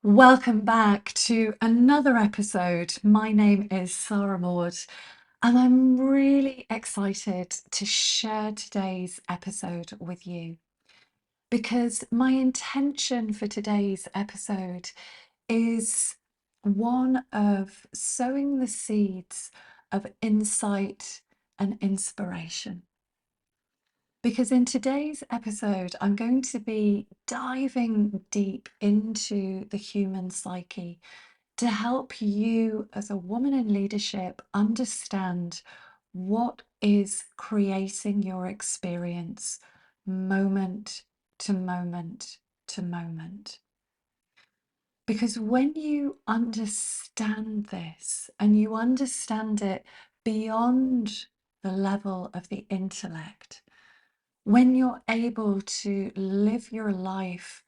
Welcome back to another episode. My name is Sarah Maud, and I'm really excited to share today's episode with you because my intention for today's episode is one of sowing the seeds of insight and inspiration. Because in today's episode, I'm going to be diving deep into the human psyche to help you as a woman in leadership understand what is creating your experience moment to moment to moment. Because when you understand this and you understand it beyond the level of the intellect, when you're able to live your life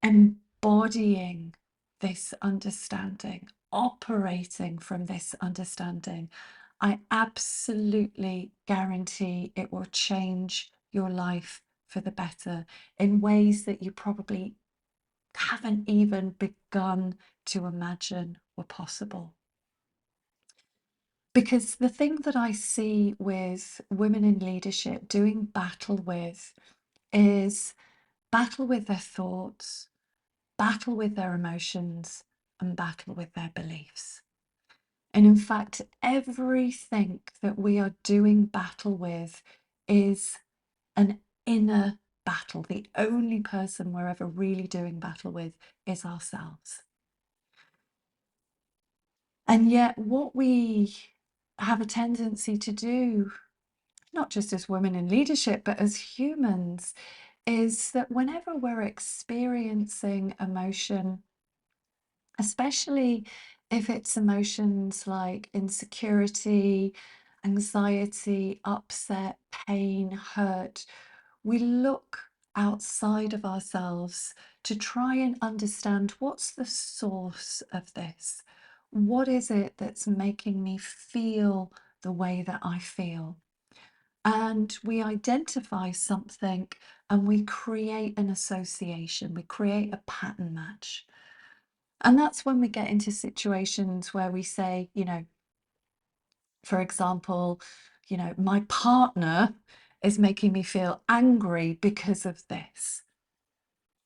embodying this understanding, operating from this understanding, I absolutely guarantee it will change your life for the better in ways that you probably haven't even begun to imagine were possible. Because the thing that I see with women in leadership doing battle with is battle with their thoughts, battle with their emotions, and battle with their beliefs. And in fact, everything that we are doing battle with is an inner battle. The only person we're ever really doing battle with is ourselves. And yet, what we have a tendency to do, not just as women in leadership, but as humans, is that whenever we're experiencing emotion, especially if it's emotions like insecurity, anxiety, upset, pain, hurt, we look outside of ourselves to try and understand what's the source of this. What is it that's making me feel the way that I feel? And we identify something and we create an association, we create a pattern match. And that's when we get into situations where we say, for example, my partner is making me feel angry because of this.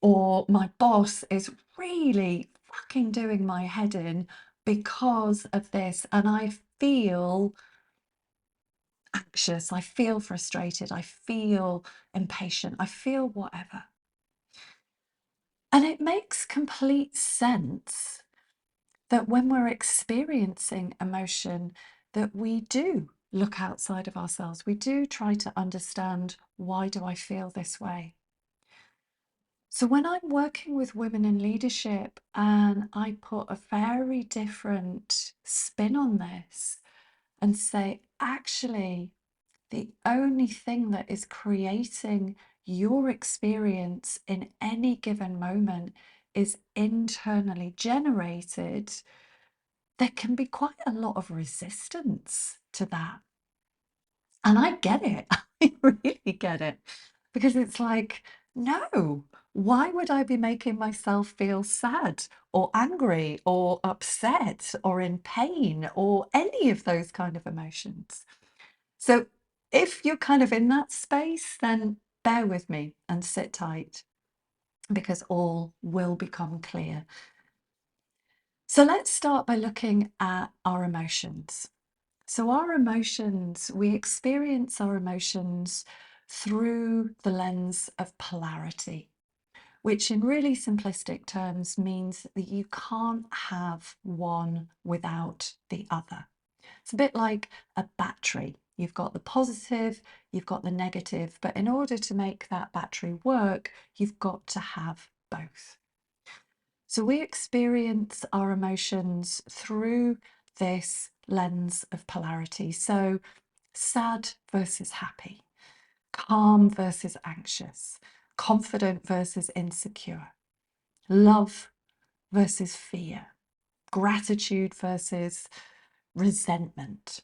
Or my boss is really fucking doing my head in because of this. And I feel anxious, I feel frustrated, I feel impatient, I feel whatever. And it makes complete sense that when we're experiencing emotion, that we do look outside of ourselves. We do try to understand, why do I feel this way? So when I'm working with women in leadership and I put a very different spin on this and say, actually, the only thing that is creating your experience in any given moment is internally generated, there can be quite a lot of resistance to that. And I get it. I really get it. Because it's like, no, why would I be making myself feel sad or angry or upset or in pain or any of those kind of emotions? So if you're kind of in that space, then bear with me and sit tight because all will become clear. So let's start by looking at our emotions. So our emotions, we experience our emotions through the lens of polarity, which in really simplistic terms means that you can't have one without the other. It's a bit like a battery. You've got the positive, you've got the negative, but in order to make that battery work, you've got to have both. So we experience our emotions through this lens of polarity. So sad versus happy, calm versus anxious, confident versus insecure, love versus fear, gratitude versus resentment,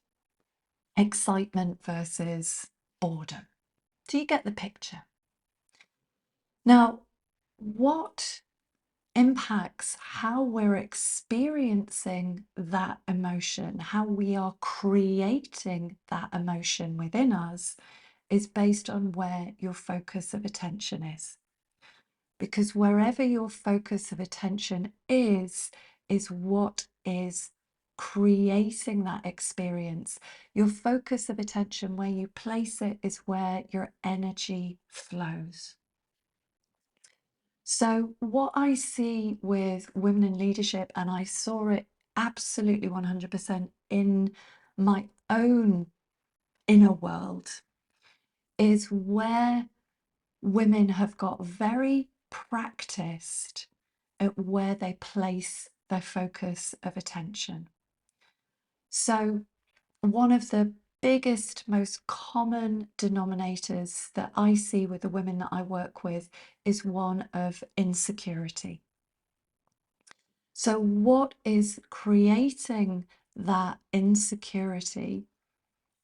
excitement versus boredom. Do you get the picture? Now, what impacts how we're experiencing that emotion, how we are creating that emotion within us, is based on where your focus of attention is. Because wherever your focus of attention is what is creating that experience. Your focus of attention, where you place it, is where your energy flows. So what I see with women in leadership, and I saw it absolutely 100% in my own inner world, is where women have got very practiced at where they place their focus of attention. So one of the biggest, most common denominators that I see with the women that I work with is one of insecurity. So what is creating that insecurity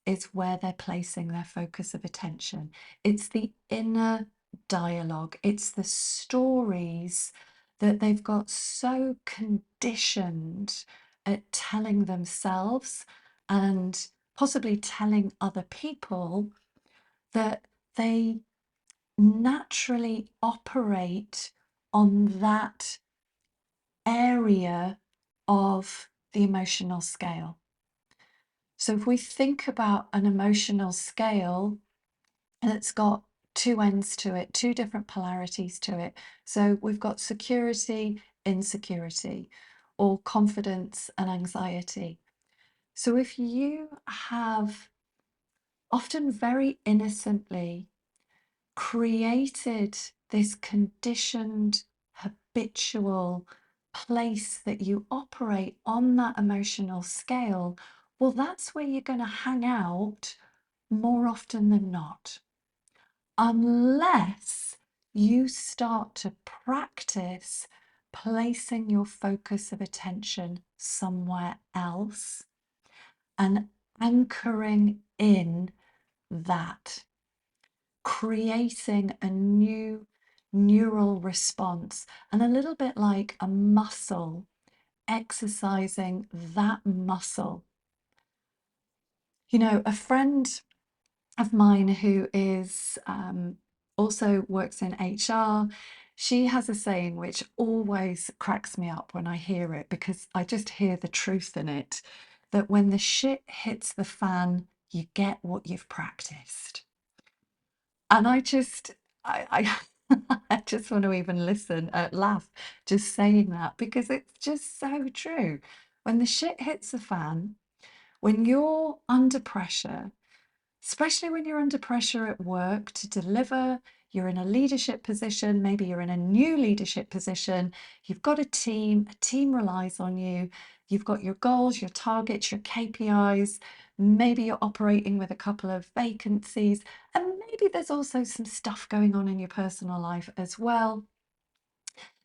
is where they're placing their focus of attention. It's the inner dialogue, it's the stories that they've got so conditioned at telling themselves and possibly telling other people, that they naturally operate on that area of the emotional scale. So if we think about an emotional scale that's got two ends to it, two different polarities to it. So we've got security, insecurity, or confidence and anxiety. So if you have often very innocently created this conditioned, habitual place that you operate on that emotional scale, well, that's where you're going to hang out more often than not, unless you start to practice placing your focus of attention somewhere else and anchoring in that, creating a new neural response, and a little bit like a muscle, exercising that muscle. You know, a friend of mine who is also works in HR, she has a saying which always cracks me up when I hear it, because I just hear the truth in it, that when the shit hits the fan, you get what you've practiced. And I I just want to even laugh, just saying that, because it's just so true. When the shit hits the fan, when you're under pressure, especially when you're under pressure at work to deliver, you're in a leadership position, maybe you're in a new leadership position, you've got a team relies on you, you've got your goals, your targets, your KPIs, maybe you're operating with a couple of vacancies, and maybe there's also some stuff going on in your personal life as well.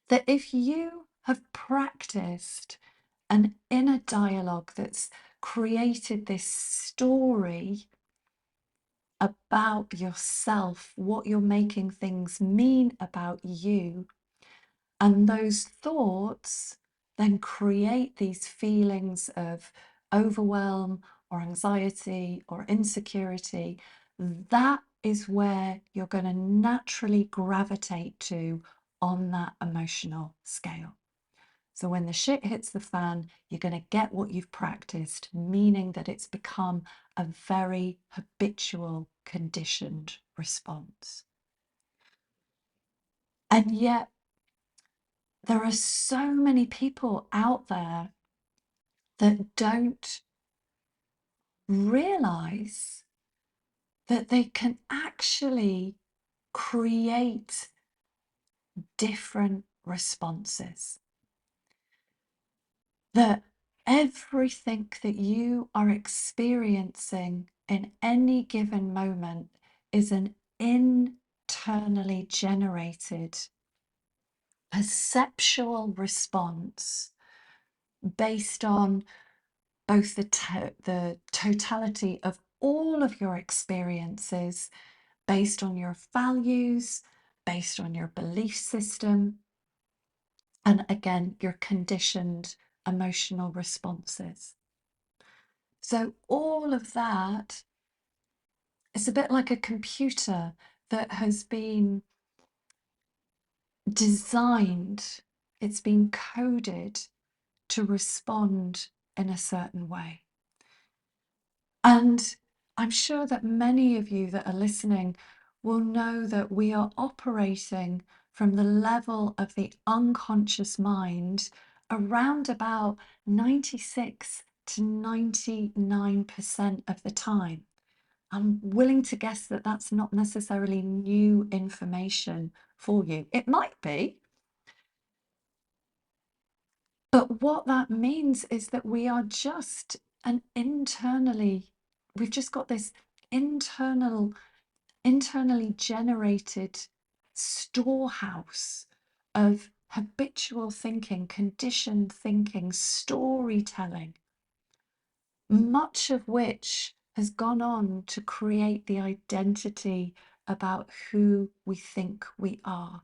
That if you have practiced an inner dialogue that's created this story about yourself, what you're making things mean about you, and those thoughts then create these feelings of overwhelm or anxiety or insecurity, that is where you're going to naturally gravitate to on that emotional scale. So when the shit hits the fan, you're going to get what you've practiced, meaning that it's become a very habitual, conditioned response. And yet, there are so many people out there that don't realize that they can actually create different responses. That everything that you are experiencing in any given moment is an internally generated perceptual response based on both the totality of all of your experiences, based on your values, based on your belief system, and again, your conditioned emotional responses. So all of that is a bit like a computer that has been designed, it's been coded to respond in a certain way. And I'm sure that many of you that are listening will know that we are operating from the level of the unconscious mind around about 96 to 99% of the time. I'm willing to guess that that's not necessarily new information for you. It might be, but what that means is that we are just an we've just got this internally generated storehouse of habitual thinking, conditioned thinking, storytelling, much of which has gone on to create the identity about who we think we are.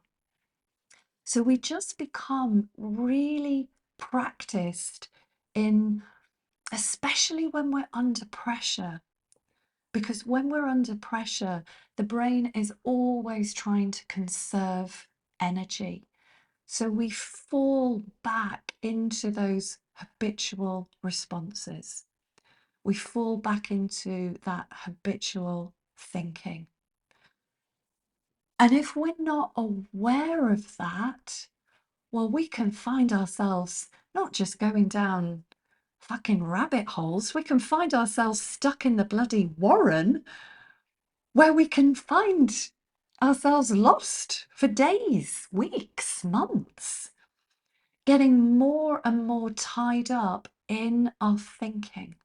So we just become really practiced in, especially when we're under pressure, because when we're under pressure, the brain is always trying to conserve energy. So we fall back into those habitual responses. We fall back into that habitual thinking. And if we're not aware of that, well, we can find ourselves not just going down fucking rabbit holes, we can find ourselves stuck in the bloody warren where we can find ourselves lost for days, weeks, months, getting more and more tied up in our thinking,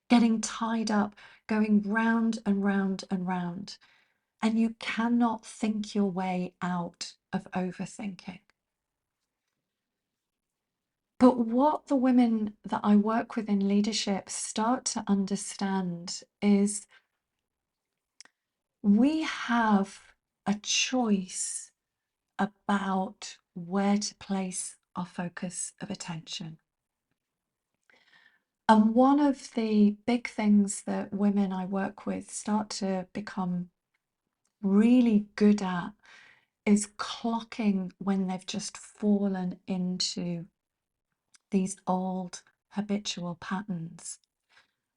getting tied up, going round and round and round. And you cannot think your way out of overthinking. But what the women that I work with in leadership start to understand is we have a choice about where to place our focus of attention. And one of the big things that women I work with start to become really good at is clocking when they've just fallen into these old habitual patterns.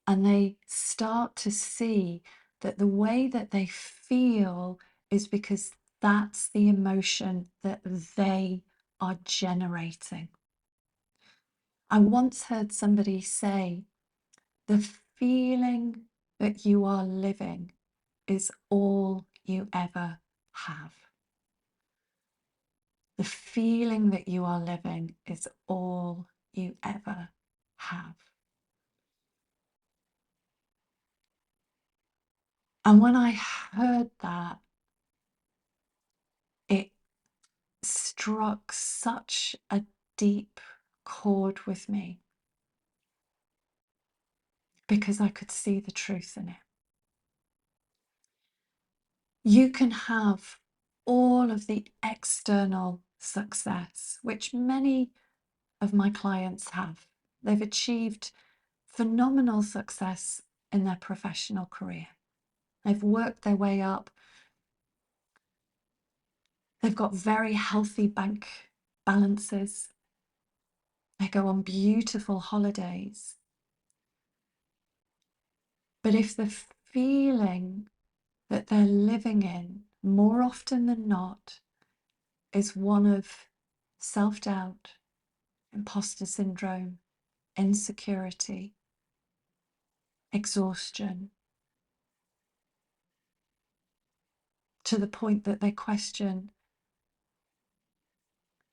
And they start to see that the way that they feel is because that's the emotion that they are generating. I once heard somebody say, the feeling that you are living is all you ever have. The feeling that you are living is all you ever have. And when I heard that, it struck such a deep chord with me because I could see the truth in it. You can have all of the external success, which many of my clients have. They've achieved phenomenal success in their professional career. They've worked their way up. They've got very healthy bank balances. They go on beautiful holidays. But if the feeling that they're living in, more often than not, is one of self-doubt, imposter syndrome, insecurity, exhaustion, to the point that they question,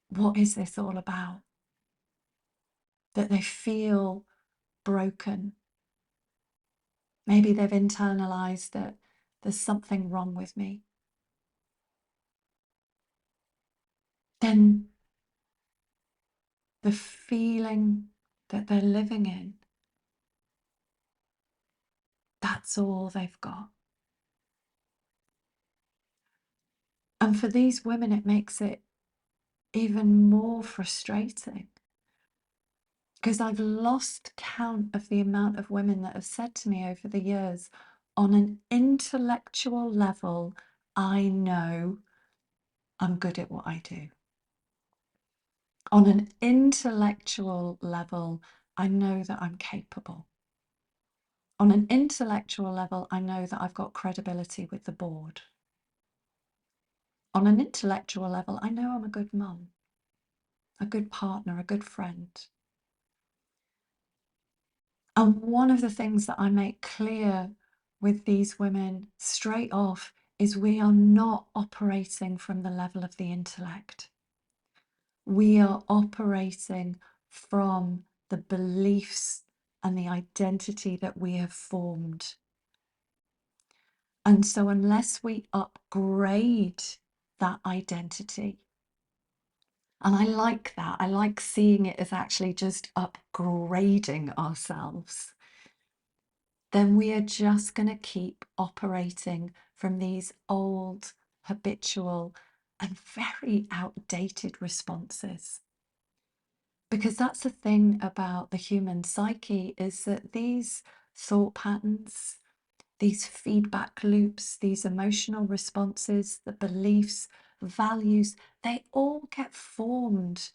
what is this all about? That they feel broken. Maybe they've internalized that there's something wrong with me. Then the feeling that they're living in, that's all they've got. And for these women, it makes it even more frustrating, because I've lost count of the amount of women that have said to me over the years, on an intellectual level, I know I'm good at what I do. On an intellectual level, I know that I'm capable. On an intellectual level, I know that I've got credibility with the board. On an intellectual level, I know I'm a good mum, a good partner, a good friend. And one of the things that I make clear with these women straight off is we are not operating from the level of the intellect. We are operating from the beliefs and the identity that we have formed. And so unless we upgrade that identity, and I like that, I like seeing it as actually just upgrading ourselves, then we are just going to keep operating from these old, habitual, and very outdated responses. Because that's the thing about the human psyche, is that these thought patterns, these feedback loops, these emotional responses, the beliefs, values, they all get formed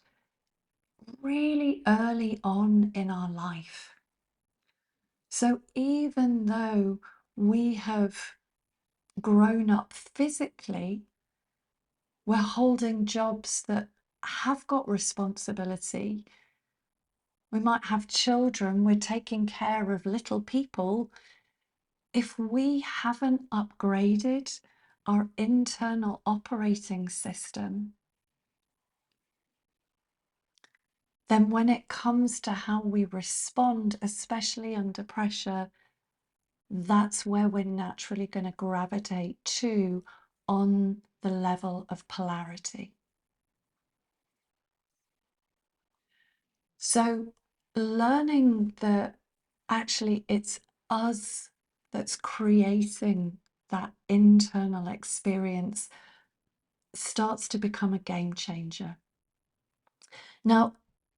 really early on in our life. So even though we have grown up physically, we're holding jobs that have got responsibility. We might have children, we're taking care of little people. If we haven't upgraded our internal operating system, then when it comes to how we respond, especially under pressure, that's where we're naturally going to gravitate to on the level of polarity. So learning that actually it's us that's creating that internal experience starts to become a game changer. Now,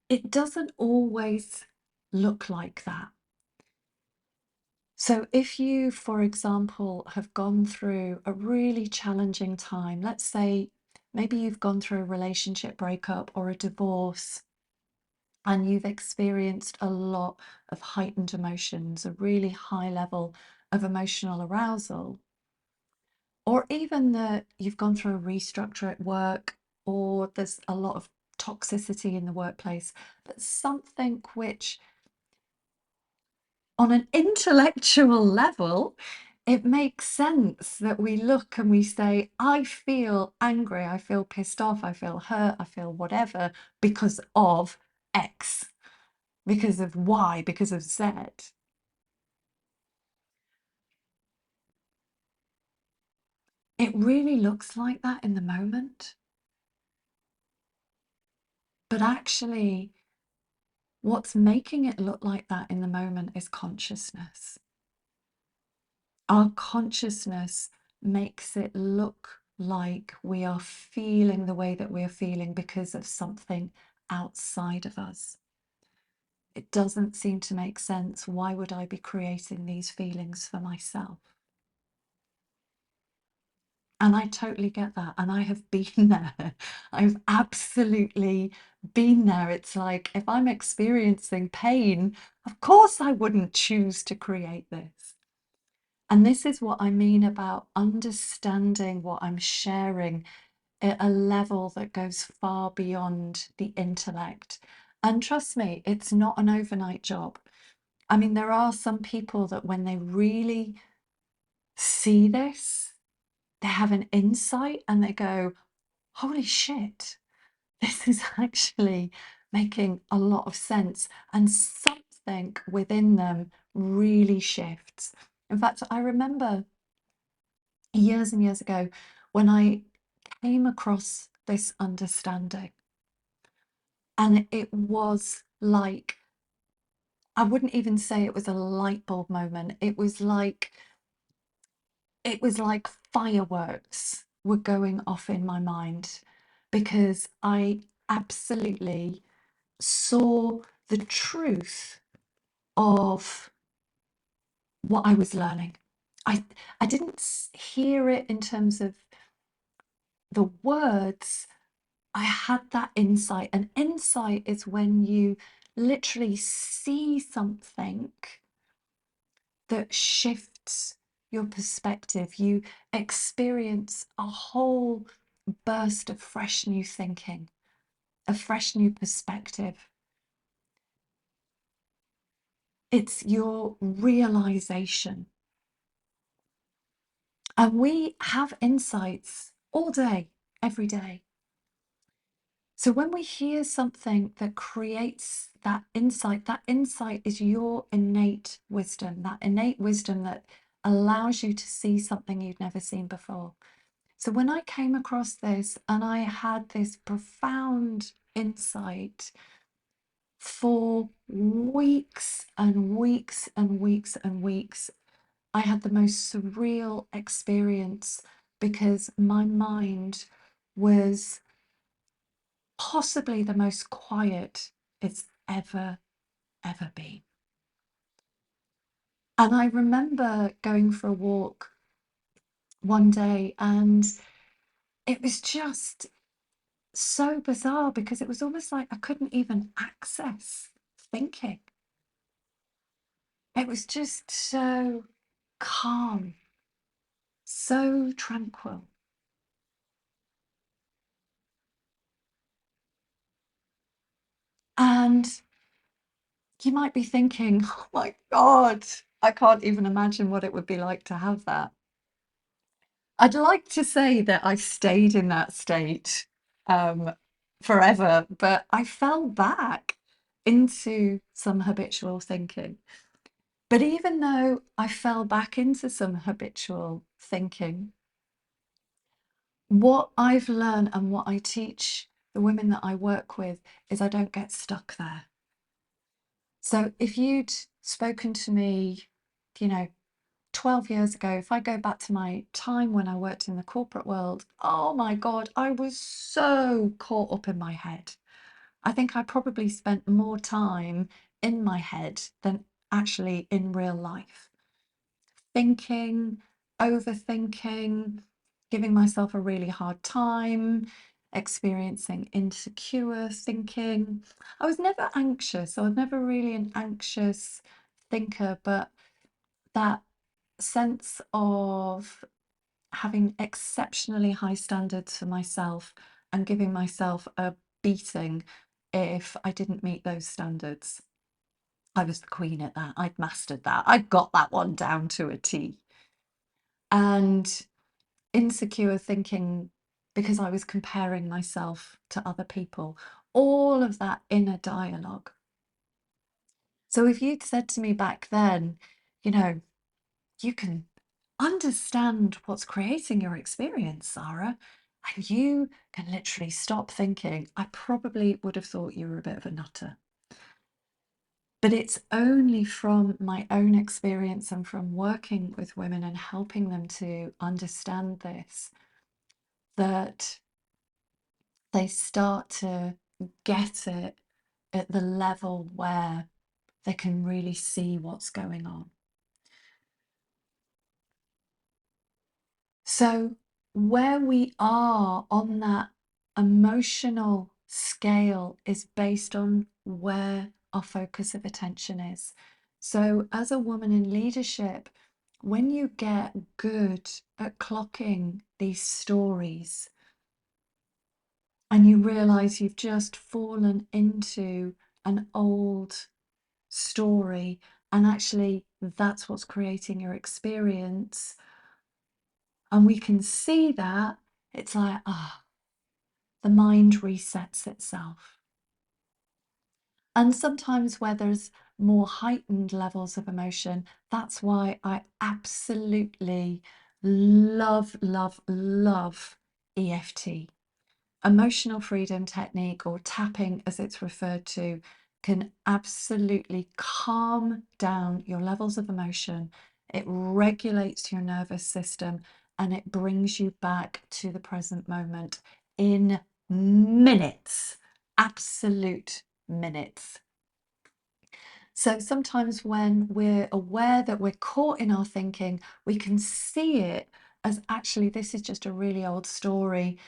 it doesn't always look like that. So if you, for example, have gone through a really challenging time, let's say maybe you've gone through a relationship breakup or a divorce, and you've experienced a lot of heightened emotions, a really high level of emotional arousal, or even that you've gone through a restructure at work, or there's a lot of toxicity in the workplace, but something which on an intellectual level, it makes sense that we look and we say, I feel angry, I feel pissed off, I feel hurt, I feel whatever because of X, because of Y, because of Z. It really looks like that in the moment. But actually, what's making it look like that in the moment is consciousness. Our consciousness makes it look like we are feeling the way that we are feeling because of something outside of us. It doesn't seem to make sense. Why would I be creating these feelings for myself? And I totally get that. And I have been there. I've absolutely been there. It's like, if I'm experiencing pain, of course I wouldn't choose to create this. And this is what I mean about understanding what I'm sharing at a level that goes far beyond the intellect. And trust me, it's not an overnight job. I mean, there are some people that when they really see this, they have an insight and they go, holy shit, this is actually making a lot of sense. And something within them really shifts. In fact, I remember years and years ago when I came across this understanding, and it was like, I wouldn't even say it was a light bulb moment. It was like fireworks were going off in my mind. because I absolutely saw the truth of what I was learning. I I didn't hear it in terms of the words. I had that insight. And insight is when you literally see something that shifts your perspective. You experience a whole burst of fresh new thinking, a fresh new perspective. It's your realization. And we have insights all day, every day. So when we hear something that creates that insight is your innate wisdom, that innate wisdom that allows you to see something you've never seen before. So when I came across this and I had this profound insight for weeks and weeks and weeks and weeks, I had the most surreal experience because my mind was possibly the most quiet it's ever been. And I remember going for a walk one day, and it was just so bizarre because it was almost like I couldn't even access thinking. It was just so calm, so tranquil. And you might be thinking, oh my God, I can't even imagine what it would be like to have that. I'd like to say that I stayed in that state um, forever, but I fell back into some habitual thinking. But even though I fell back into some habitual thinking, what I've learned and what I teach the women that I work with is I don't get stuck there. So if you'd spoken to me, you know, 12 years ago, if I go back to my time when I worked in the corporate world, oh my God, I was so caught up in my head. I think I probably spent more time in my head than actually in real life. Thinking, overthinking, giving myself a really hard time, experiencing insecure thinking. I was never anxious. I was never really an anxious thinker, but that sense of having exceptionally high standards for myself and giving myself a beating if I didn't meet those standards. I was the queen at that. I'd mastered that. I'd got that one down to a T. And insecure thinking because I was comparing myself to other people, all of that inner dialogue. So if you'd said to me back then, you know, you can understand what's creating your experience, Sarah, and you can literally stop thinking, I probably would have thought you were a bit of a nutter. But it's only from my own experience and from working with women and helping them to understand this that they start to get it at the level where they can really see what's going on. So, where we are on that emotional scale is based on where our focus of attention is. So, as a woman in leadership, when you get good at clocking these stories and you realize you've just fallen into an old story, and actually that's what's creating your experience, and we can see that, it's like, the mind resets itself. And sometimes where there's more heightened levels of emotion, that's why I absolutely love EFT. Emotional freedom technique, or tapping as it's referred to, can absolutely calm down your levels of emotion. It regulates your nervous system and it brings you back to the present moment in minutes, absolute minutes. So sometimes when we're aware that we're caught in our thinking, we can see it as actually this is just a really old story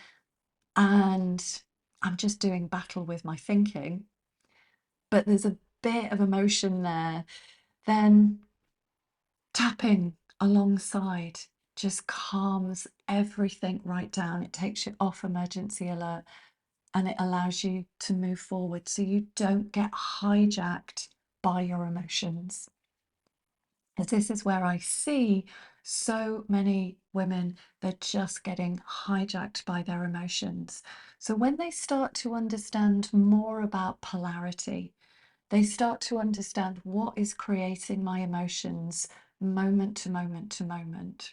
and I'm just doing battle with my thinking. But there's a bit of emotion there. Then tapping alongside just calms everything right down. It takes you off emergency alert and it allows you to move forward so you don't get hijacked by your emotions. As this is where I see so many women, they're just getting hijacked by their emotions. So when they start to understand more about polarity, they start to understand what is creating my emotions moment to moment to moment.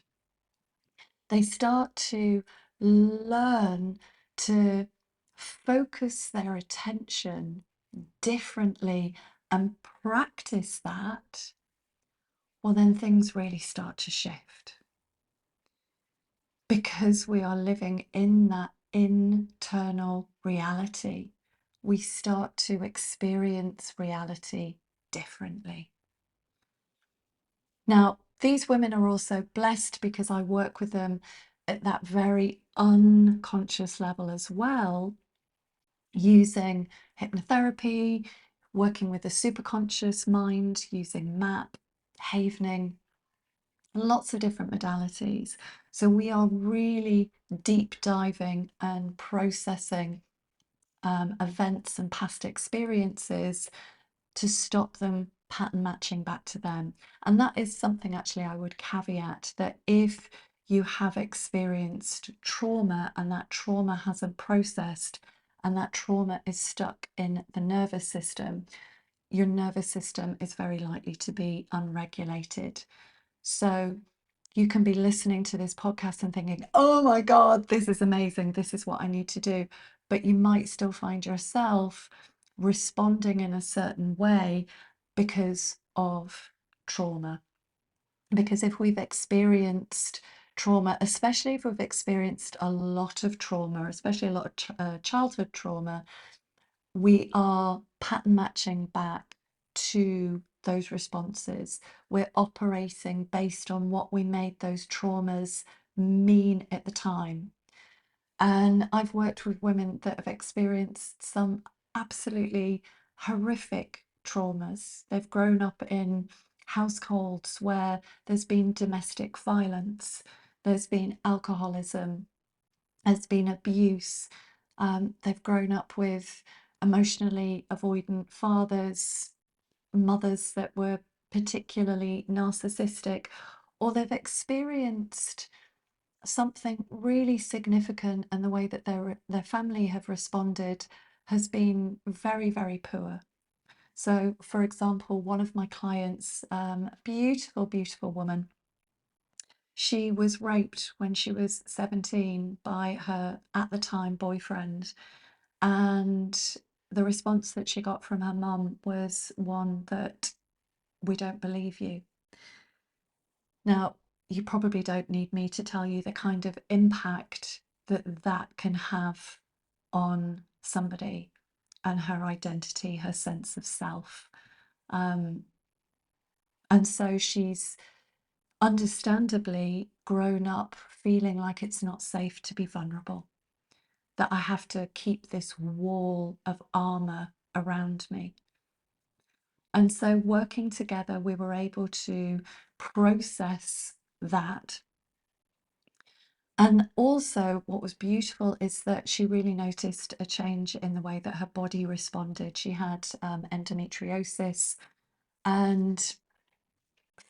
They start to learn to focus their attention differently and practice that, well, then things really start to shift. Because we are living in that internal reality, we start to experience reality differently. Now, these women are also blessed because I work with them at that very unconscious level as well, using hypnotherapy, working with the superconscious mind, using MAP, havening, lots of different modalities. So we are really deep diving and processing events and past experiences to stop them pattern matching back to them. And that is something actually I would caveat, that if you have experienced trauma and that trauma hasn't processed and that trauma is stuck in the nervous system, your nervous system is very likely to be unregulated. So you can be listening to this podcast and thinking, oh my God, this is amazing. This is what I need to do. But you might still find yourself responding in a certain way because of trauma. Because if we've experienced trauma, especially if we've experienced a lot of trauma, especially a lot of childhood trauma, we are pattern matching back to those responses. We're operating based on what we made those traumas mean at the time. And I've worked with women that have experienced some absolutely horrific traumas. They've grown up in households where there's been domestic violence, there's been alcoholism, there's been abuse. They've grown up with emotionally avoidant fathers, mothers that were particularly narcissistic, or they've experienced something really significant and the way that their family have responded has been very, very poor. So, for example, one of my clients, beautiful, beautiful woman, she was raped when she was 17 by her, at the time, boyfriend. And the response that she got from her mum was one that, we don't believe you. Now, you probably don't need me to tell you the kind of impact that that can have on somebody and her identity, her sense of self. And so she's understandably grown up feeling like it's not safe to be vulnerable, that I have to keep this wall of armor around me. And so working together, we were able to process that. And also what was beautiful is that she really noticed a change in the way that her body responded. She had endometriosis and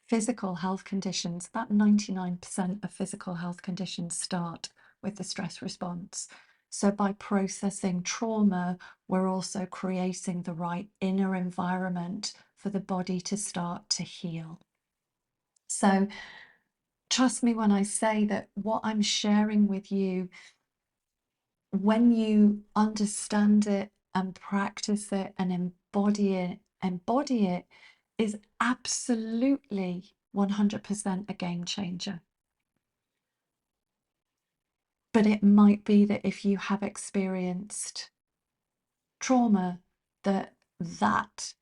physical health conditions. About 99% of physical health conditions start with the stress response. So by processing trauma, we're also creating the right inner environment for the body to start to heal. So trust me when I say that what I'm sharing with you, when you understand it and practice it and embody it is absolutely 100% a game changer. But it might be that if you have experienced trauma, that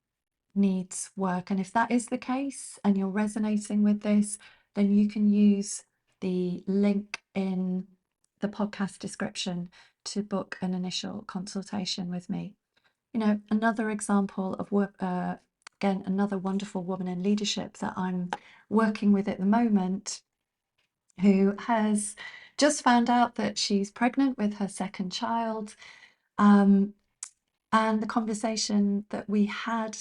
needs work. And if that is the case and you're resonating with this, then you can use the link in the podcast description to book an initial consultation with me. You know, another example of work, again, another wonderful woman in leadership that I'm working with at the moment, who has just found out that she's pregnant with her second child. And the conversation that we had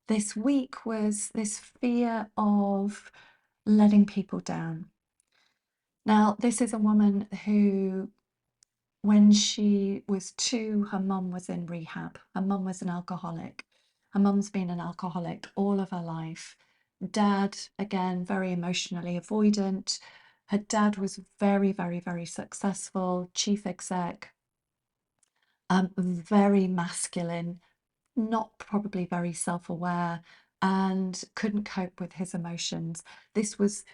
this week was this fear of letting people down. Now, this is a woman who, when she was 2, her mum was in rehab. Her mum was an alcoholic. Her mum's been an alcoholic all of her life. Dad, again, very emotionally avoidant. Her dad was very, very, very successful, chief exec, very masculine, not probably very self-aware, and couldn't cope with his emotions. This was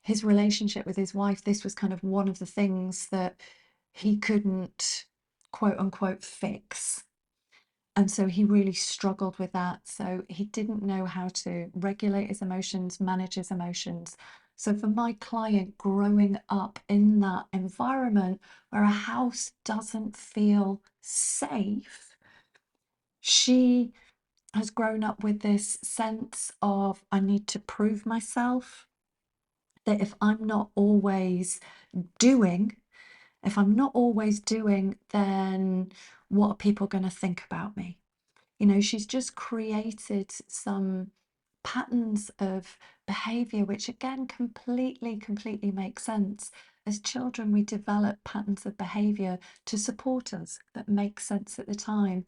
his relationship with his wife. This was kind of one of the things that he couldn't, quote unquote, fix. And so he really struggled with that. So he didn't know how to regulate his emotions, manage his emotions. So for my client, growing up in that environment where a house doesn't feel safe, she has grown up with this sense of, I need to prove myself, that if I'm not always doing, then what are people going to think about me? You know, she's just created some patterns of behavior, which again, completely make sense. As children, we develop patterns of behavior to support us that make sense at the time.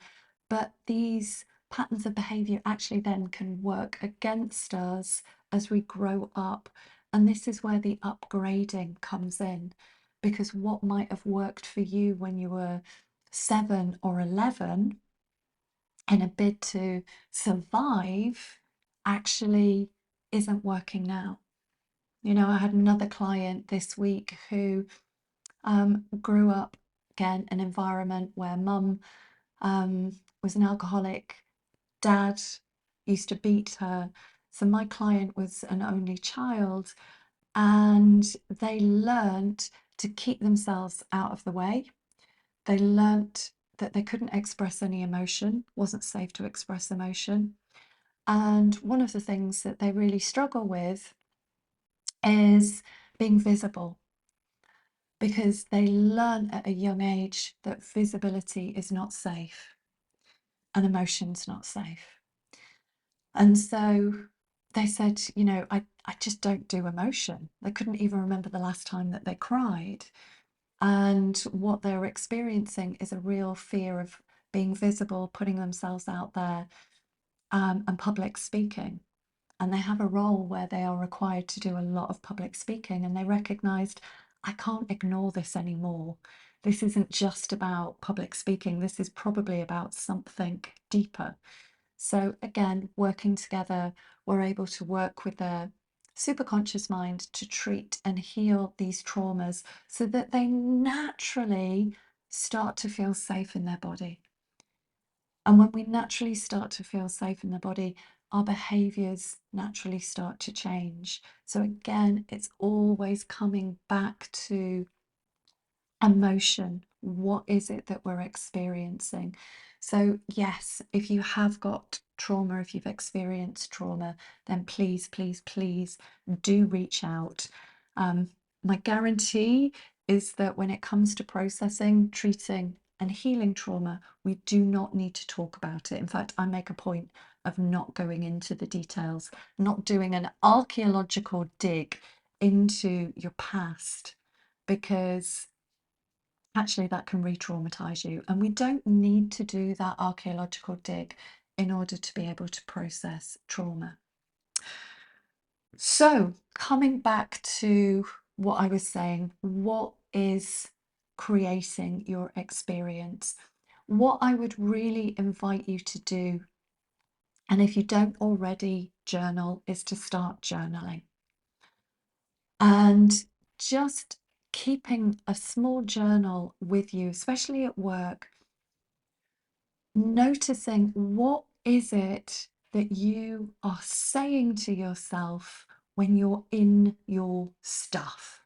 But these patterns of behavior actually then can work against us as we grow up. And this is where the upgrading comes in, because what might have worked for you when you were 7 or 11 in a bid to survive actually isn't working now. You know, I had another client this week who grew up, again, an environment where mum was an alcoholic, dad used to beat her. So my client was an only child, and they learnt to keep themselves out of the way. They learnt that they couldn't express any emotion, wasn't safe to express emotion. And one of the things that they really struggle with is being visible, because they learn at a young age that visibility is not safe and emotion's not safe. And so they said, you know, I just don't do emotion. They couldn't even remember the last time that they cried. And what they're experiencing is a real fear of being visible, putting themselves out there, and public speaking. And they have a role where they are required to do a lot of public speaking, and they recognized, I can't ignore this anymore. This isn't just about public speaking. This is probably about something deeper. So again, working together, we're able to work with their superconscious mind to treat and heal these traumas so that they naturally start to feel safe in their body. And when we naturally start to feel safe in the body, our behaviors naturally start to change. So again, it's always coming back to emotion. What is it that we're experiencing? So yes, if you have got trauma, if you've experienced trauma, then please do reach out. My guarantee is that when it comes to processing, treating and healing trauma, we do not need to talk about it. In fact, I make a point of not going into the details, not doing an archaeological dig into your past, because actually that can re-traumatize you. And we don't need to do that archaeological dig in order to be able to process trauma. So coming back to what I was saying, what is creating your experience? What I would really invite you to do, and if you don't already journal, is to start journaling. And just keeping a small journal with you, especially at work, noticing what is it that you are saying to yourself when you're in your stuff.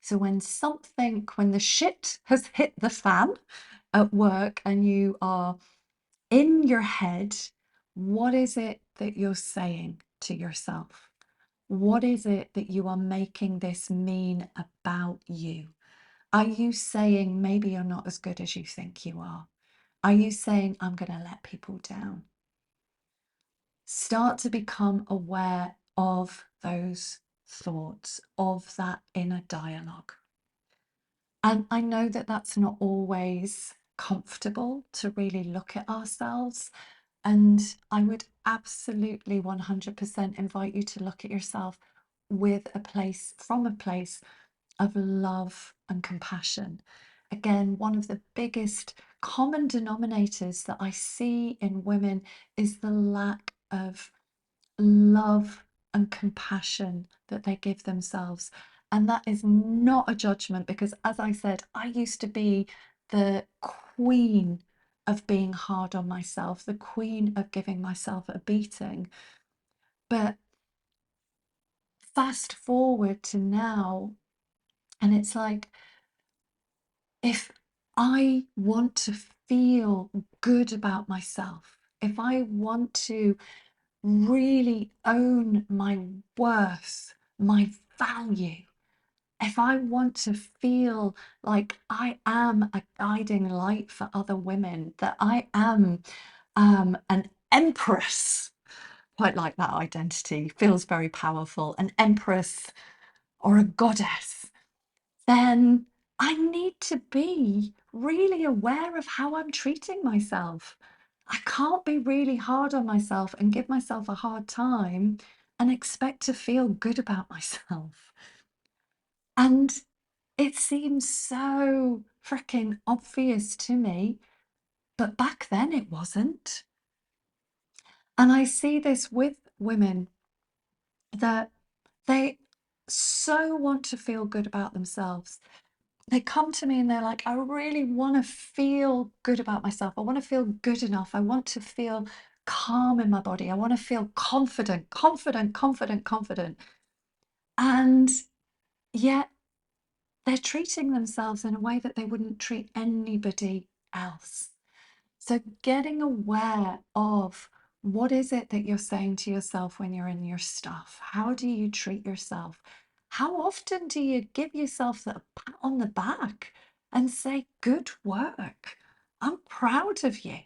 So when the shit has hit the fan at work and you are in your head, what is it that you're saying to yourself? What is it that you are making this mean about you? Are you saying maybe you're not as good as you think you are? Are you saying I'm going to let people down? Start to become aware of those thoughts, of that inner dialogue. And I know that that's not always comfortable to really look at ourselves. And I would absolutely 100% invite you to look at yourself from a place of love and compassion. Again, one of the biggest common denominators that I see in women is the lack of love and compassion that they give themselves. And that is not a judgment, because as I said, I used to be the queen of being hard on myself, the queen of giving myself a beating. But fast forward to now, and it's like, if I want to feel good about myself, if I want to really own my worth, my value, if I want to feel like I am a guiding light for other women, that I am an empress, quite like that identity, feels very powerful, an empress or a goddess, then I need to be really aware of how I'm treating myself. I can't be really hard on myself and give myself a hard time and expect to feel good about myself. And it seems so freaking obvious to me, but back then it wasn't. And I see this with women, that they so want to feel good about themselves. They come to me and they're like, I really want to feel good about myself. I want to feel good enough. I want to feel calm in my body. I want to feel confident, confident, confident, confident. And yet they're treating themselves in a way that they wouldn't treat anybody else. So getting aware of what is it that you're saying to yourself when you're in your stuff? How do you treat yourself? How often do you give yourself a pat on the back and say, good work, I'm proud of you?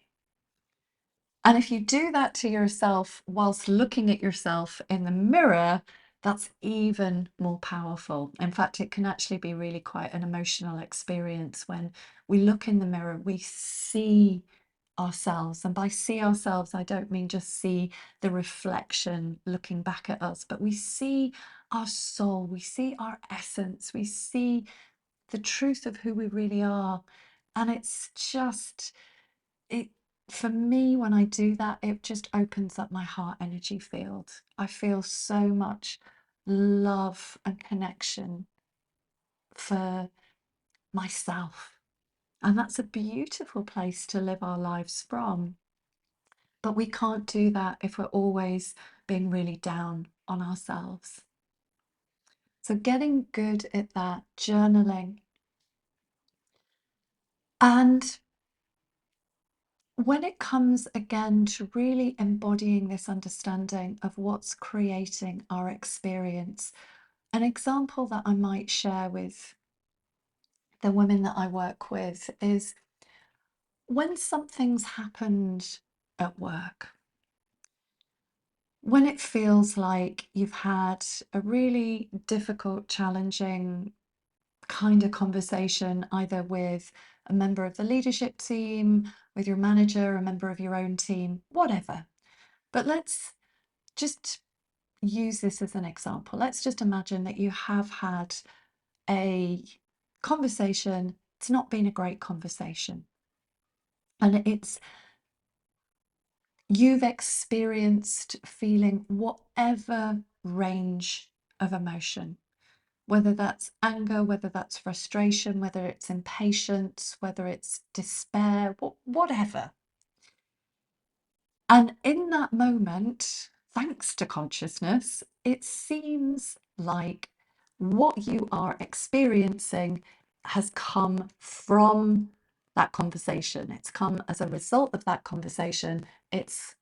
And if you do that to yourself whilst looking at yourself in the mirror, that's even more powerful. In fact, it can actually be really quite an emotional experience when we look in the mirror, we see ourselves. And by see ourselves, I don't mean just see the reflection looking back at us, but we see our soul, we see our essence, we see the truth of who we really are. And it's just, it, for me, when I do that, it just opens up my heart energy field. I feel so much love and connection for myself. And that's a beautiful place to live our lives from. But we can't do that if we're always being really down on ourselves. So getting good at that, journaling. And when it comes again to really embodying this understanding of what's creating our experience, an example that I might share with the women that I work with is when something's happened at work, when it feels like you've had a really difficult, challenging kind of conversation, either with a member of the leadership team, with your manager, a member of your own team, whatever. But let's just use this as an example. Let's just imagine that you have had a conversation. It's not been a great conversation. And you've experienced feeling whatever range of emotion. whether that's anger, whether that's frustration, whether it's impatience, whether it's despair, whatever. And in that moment, thanks to consciousness, it seems like what you are experiencing has come from that conversation. It's come as a result of that conversation. It's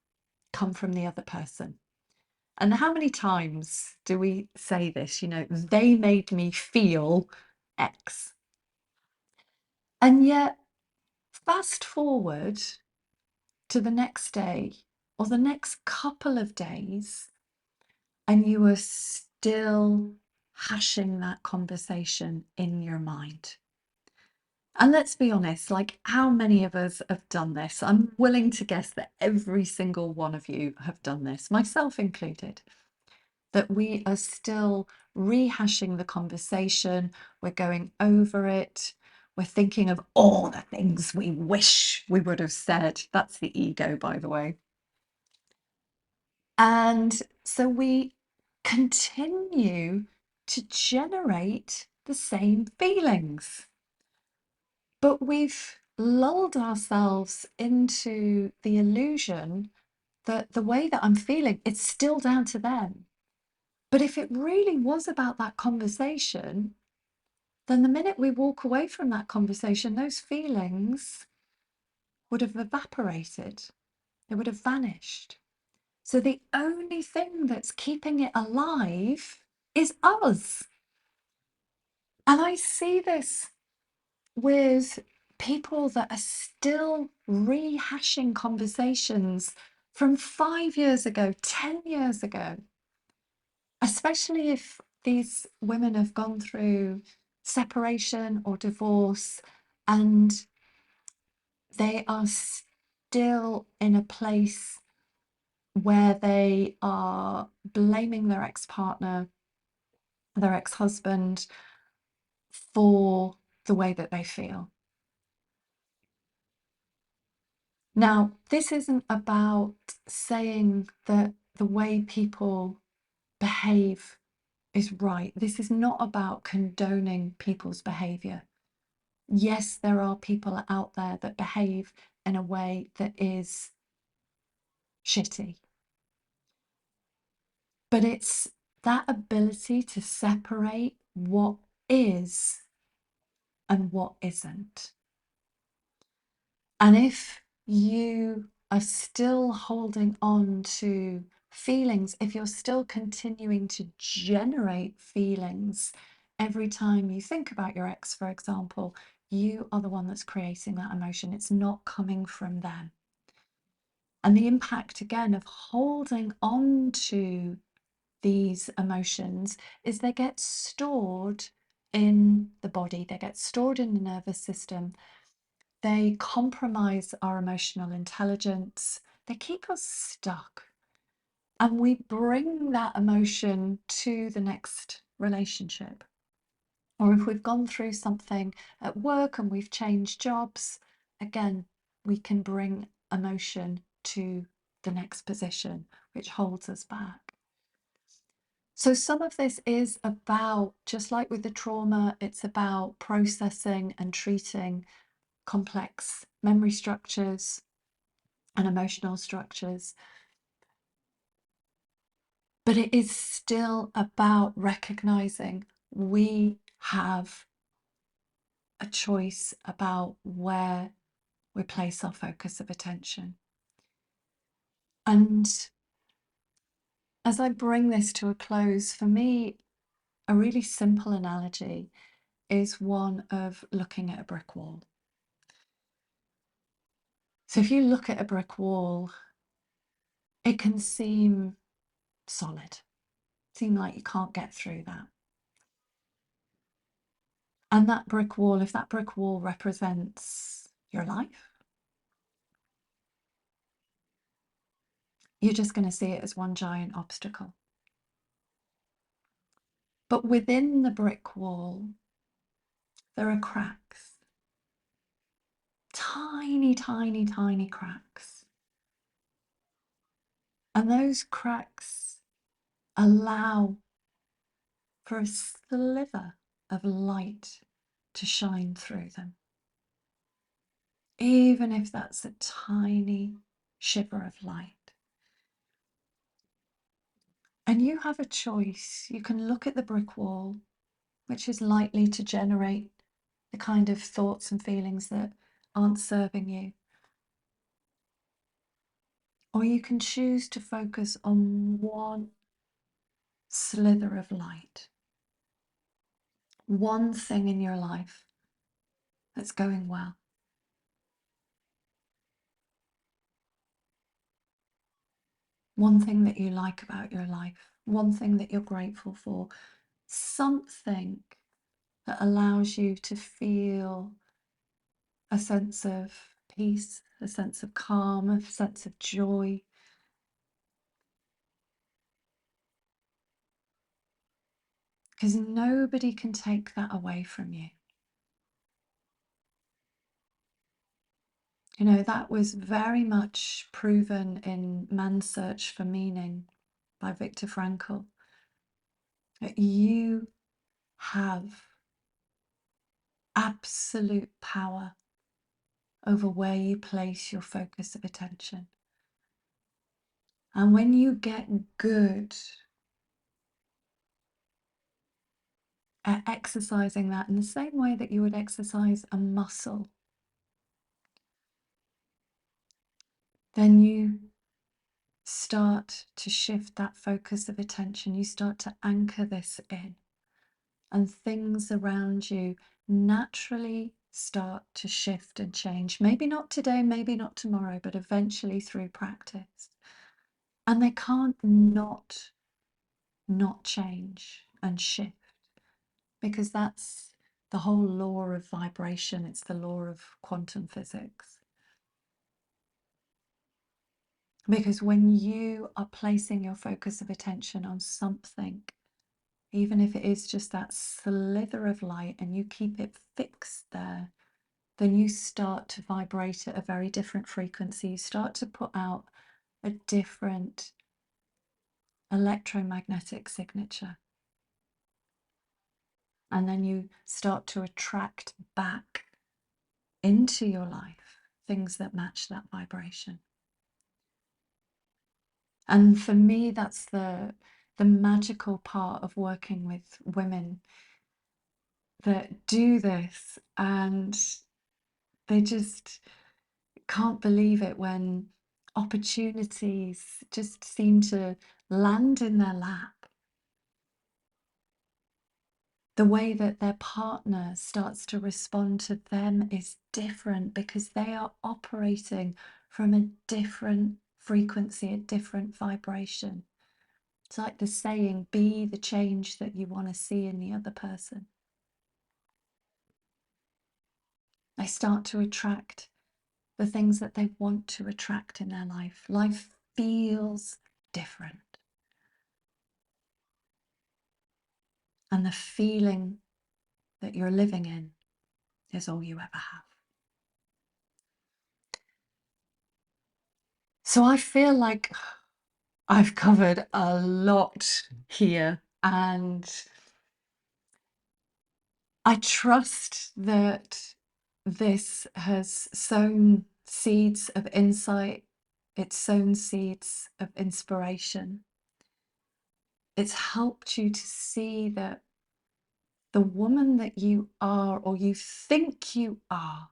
come from the other person. And how many times do we say this? You know, they made me feel X. And yet, fast forward to the next day or the next couple of days, and you are still hashing that conversation in your mind. And let's be honest, like, how many of us have done this? I'm willing to guess that every single one of you have done this, myself included, that we are still rehashing the conversation, we're going over it, we're thinking of all the things we wish we would have said. That's the ego, by the way. And so we continue to generate the same feelings. But we've lulled ourselves into the illusion that the way that I'm feeling, it's still down to them. But if it really was about that conversation, then the minute we walk away from that conversation, those feelings would have evaporated, they would have vanished. So the only thing that's keeping it alive is us. And I see this with people that are still rehashing conversations from 5 years ago, 10 years ago, especially if these women have gone through separation or divorce and they are still in a place where they are blaming their ex-partner, their ex-husband, for the way that they feel. Now, this isn't about saying that the way people behave is right. This is not about condoning people's behavior. Yes, there are people out there that behave in a way that is shitty. But it's that ability to separate what is and what isn't. And if you are still holding on to feelings, if you're still continuing to generate feelings every time you think about your ex, for example, you are the one that's creating that emotion. It's not coming from them. And the impact, again, of holding on to these emotions is they get stored in the body, they get stored in the nervous system, they compromise our emotional intelligence, they keep us stuck. And we bring that emotion to the next relationship. Or if we've gone through something at work and we've changed jobs, again, we can bring emotion to the next position, which holds us back. So some of this is about, just like with the trauma, it's about processing and treating complex memory structures and emotional structures. But it is still about recognizing we have a choice about where we place our focus of attention. And as I bring this to a close, for me, a really simple analogy is one of looking at a brick wall. So if you look at a brick wall, it can seem solid, seem like you can't get through that. And that brick wall, if that brick wall represents your life, you're just going to see it as one giant obstacle. But within the brick wall, there are cracks. Tiny, tiny, tiny cracks. And those cracks allow for a sliver of light to shine through them. Even if that's a tiny shiver of light. And you have a choice. You can look at the brick wall, which is likely to generate the kind of thoughts and feelings that aren't serving you. Or you can choose to focus on one slither of light, one thing in your life that's going well. One thing that you like about your life, one thing that you're grateful for, something that allows you to feel a sense of peace, a sense of calm, a sense of joy. Because nobody can take that away from you. You know, that was very much proven in Man's Search for Meaning by Viktor Frankl. That you have absolute power over where you place your focus of attention. And when you get good at exercising that in the same way that you would exercise a muscle, then you start to shift that focus of attention. You start to anchor this in, and things around you naturally start to shift and change. Maybe not today, maybe not tomorrow, but eventually through practice. And they can't not change and shift, because that's the whole law of vibration. It's the law of quantum physics. Because when you are placing your focus of attention on something, even if it is just that slither of light, and you keep it fixed there, then you start to vibrate at a very different frequency. You start to put out a different electromagnetic signature. And then you start to attract back into your life things that match that vibration. And for me, that's the magical part of working with women that do this, and they just can't believe it when opportunities just seem to land in their lap. The way that their partner starts to respond to them is different, because they are operating from a different frequency, a different vibration. It's like the saying, be the change that you want to see in the other person. They start to attract the things that they want to attract in their life. Life feels different. And the feeling that you're living in is all you ever have. So I feel like I've covered a lot here, and I trust that this has sown seeds of insight. It's sown seeds of inspiration. It's helped you to see that the woman that you are, or you think you are,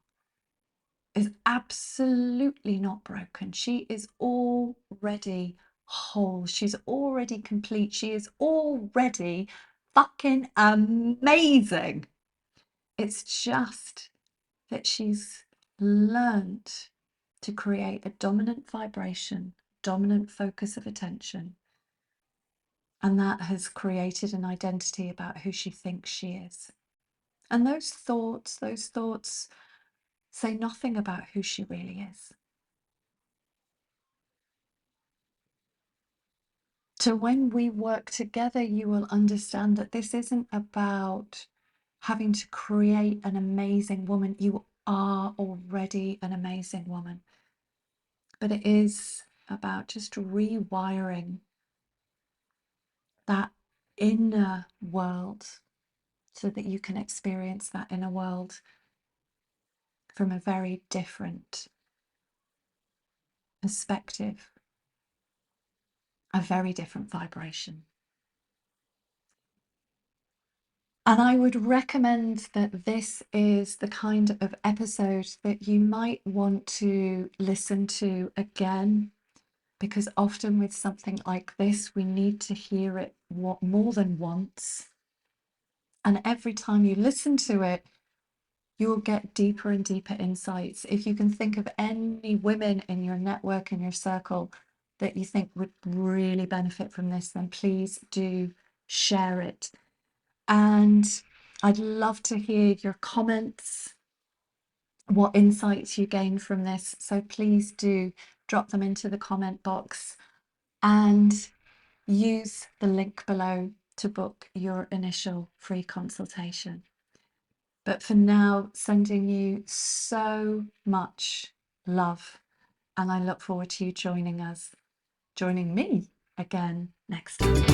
is absolutely not broken. She is already whole. She's already complete. She is already fucking amazing. It's just that she's learnt to create a dominant vibration, dominant focus of attention. And that has created an identity about who she thinks she is. And those thoughts say nothing about who she really is. So when we work together, you will understand that this isn't about having to create an amazing woman. You are already an amazing woman. But it is about just rewiring that inner world so that you can experience that inner world from a very different perspective, a very different vibration. And I would recommend that this is the kind of episode that you might want to listen to again, because often with something like this, we need to hear it more than once. And every time you listen to it, you'll get deeper and deeper insights. If you can think of any women in your network, in your circle, that you think would really benefit from this, then please do share it. And I'd love to hear your comments, what insights you gain from this. So please do drop them into the comment box and use the link below to book your initial free consultation. But for now, sending you so much love, and I look forward to you joining me again next time.